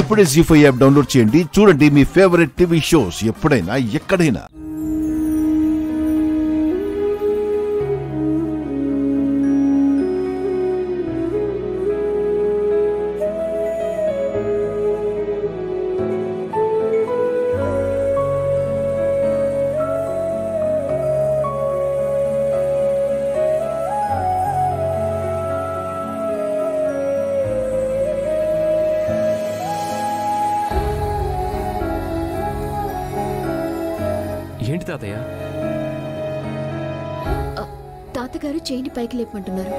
ఇప్పుడే జీ5 app download చేయండి. చూడండి మీ ఫేవరెట్ టీవీ షోస్ ఎప్పుడైనా ఎక్కడైనా. ఏంటి తాతయ్య? తాతగారు చేయిని పైకి లేపమంటున్నారు.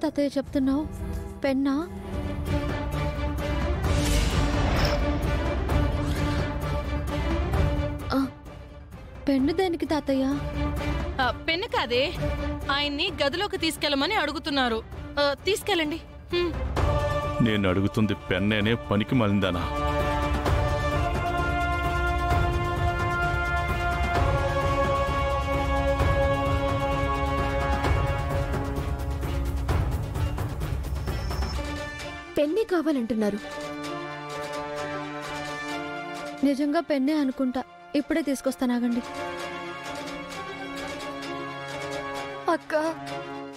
తాతయ్య చెప్తున్నావు? పెన్నా? పెన్ను దేనికి తాతయ్య? పెన్ను కాదే, ఆయన్ని గదిలోకి తీసుకెళ్ళమని అడుగుతున్నారు. తీసుకెళ్ళండి. నేను అడుగుతుంది పెన్నేనే, పనికి మలిందానా? పెన్నే కావాలంటున్నారు. నిజంగా పెన్నే అనుకుంటా. ఇప్పుడే తీసుకొస్తానాగండి. అక్క,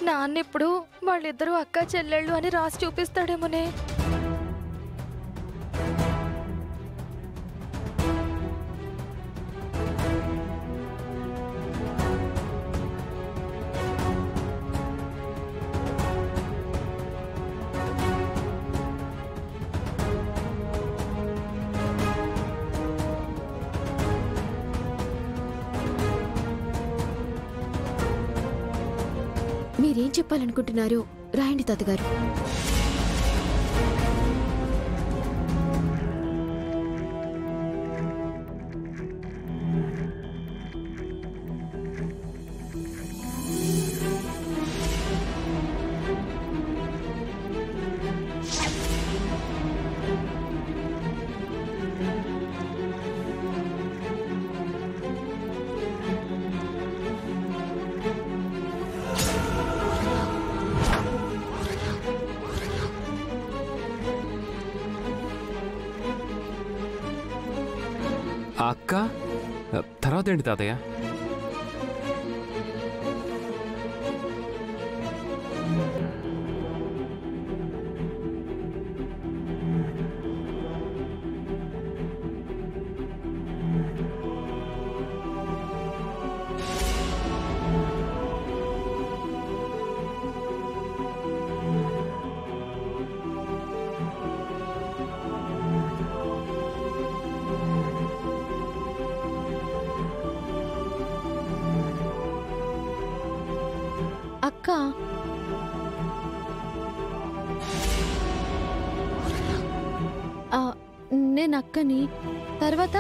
నాన్నెప్పుడు వాళ్ళిద్దరూ అక్క చెల్లెళ్ళు అని రాసి చూపిస్తాడేమోనే. మీరేం చెప్పాలనుకుంటున్నారో రాయండి తాతగారు. అక్క తర్వాత ఏంటి తాతయ్య? అక్క, నేను అక్కని. తర్వాత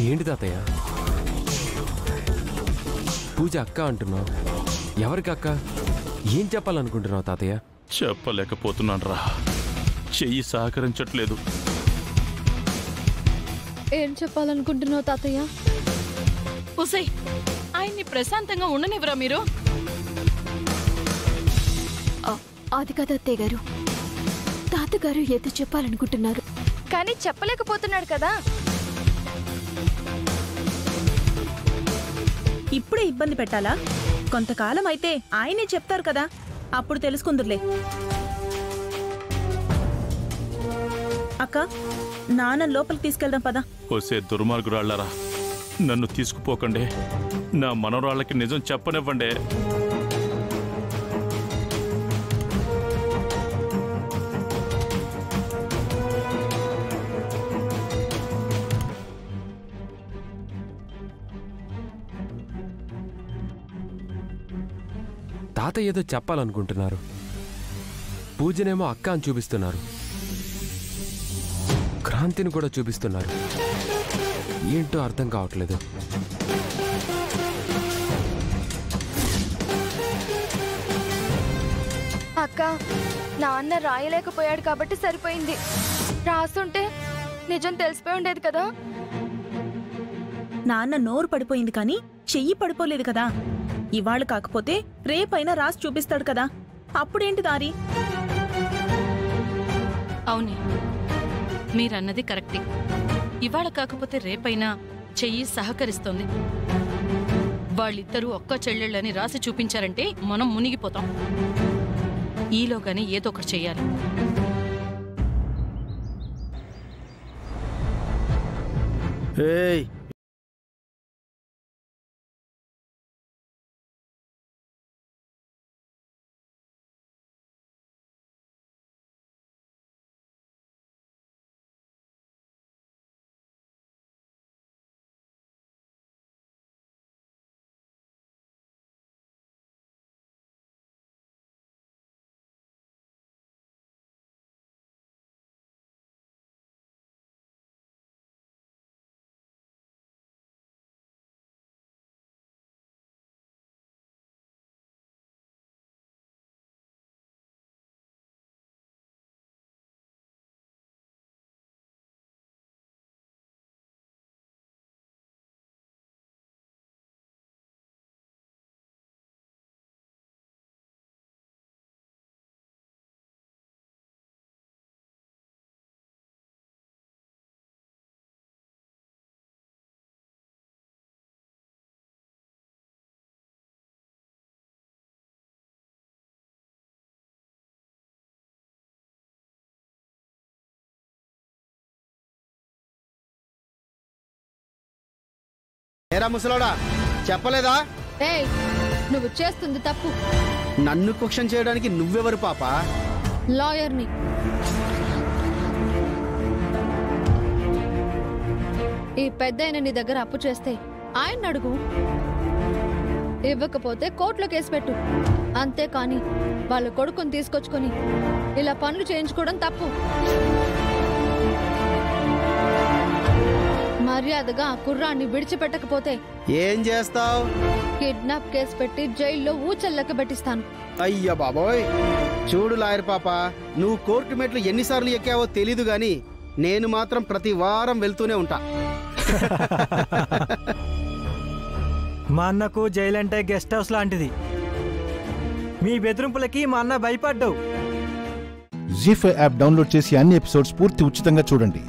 ఏంటి తాతయ్య? పూజ అక్క అంటున్నావు. ఎవరికి అక్క? ఏం చెప్పాలనుకుంటున్నావు తాతయ్య? చెప్పలేకపోతున్నాను రా, చెయ్యి సహకరించట్లేదు. ఏం చెప్పాలనుకుంటున్నావు తాతయ్య? ఉసై, ఆయన్ని ప్రశాంతంగా ఉండనివ్వరా మీరు? అది కాదు అత్తయ్య గారు, తాతగారు ఏదో చెప్పాలనుకుంటున్నారు కానీ చెప్పలేకపోతున్నాడు కదా. ఇప్పుడే ఇబ్బంది పెట్టాలా? కొంతకాలం అయితే ఆయనే చెప్తారు కదా, అప్పుడు తెలుసుకుందురులే. అక్క, నాన్న లోపలికి తీసుకెళ్దాం పదా. ఓసే దుర్మార్గురాళ్లారా, నన్ను తీసుకుపోకండి. నా మనవరాళ్ళకి నిజం చెప్పనివ్వండి. తాతయ్య ఏదో చెప్పాలనుకుంటున్నారు. పూజనేమో అక్క అని చూపిస్తున్నారు, క్రాంతిని కూడా చూపిస్తున్నారు. ఏంటో అర్థం కావట్లేదు. అక్క, నాన్న రాయలేకపోయాడు కాబట్టి సరిపోయింది. రాస్తుంటే నిజం తెలిసిపోయి ఉండేది కదా. నాన్న నోరు పడిపోయింది కానీ చెయ్యి పడిపోలేదు కదా. ఇవాళ కాకపోతే రేపైనా రాసి చూపిస్తాడు కదా. అప్పుడేంటి దారి? అవునే, మీరన్నది కరెక్టే. ఇవాళ కాకపోతే రేపైనా చెయ్యి సహకరిస్తోంది. వాళ్ళిద్దరూ ఒక్క చెల్లెళ్ళని రాసి చూపించారంటే మనం మునిగిపోతాం. ఈలోగానే ఏదో ఒకటి చెయ్యాలి. ఏయ్, ఏరా ముసలోడా, చెప్పలేదా? ఏయ్, నువ్వు చేస్తుంది తప్పు. నన్ను క్వశ్చన్ చేయడానికి నువ్వెవరు పాపా? లాయర్ని. ఈ పెద్దాయన నీ దగ్గర అప్పు చేస్తే ఆయన అడుగు, ఇవ్వకపోతే కోర్టులో కేసు పెట్టు. అంతేకాని వాళ్ళ కొడుకుని తీసుకొచ్చుకొని ఇలా పనులు చేయించుకోవడం తప్పు. మర్యాదగా ఆ కుర్రాన్ని విడిచిపెట్టకపోతే ఏం చేస్తావు? కిడ్నాప్ కేసు పెట్టి జైల్లో ఊచల్లెక్క పెట్టిస్తాను. అయ్యా బాబోయ్, చూడు లాయర్ పాప, నువ్వు కోర్టు మెట్లు ఎన్నిసార్లు ఎక్కావో తెలీదు గాని నేను మాత్రం ప్రతి వారం వెళ్తూనే ఉంటా. మా అన్నకు జైలు అంటే గెస్ట్ హౌస్ లాంటిది. మీ బెదిరింపులకి మా అన్న భయపడ్డావు. జీ5 యాప్ డౌన్లోడ్ చేసి అన్ని ఎపిసోడ్స్ పూర్తి ఉచితంగా చూడండి.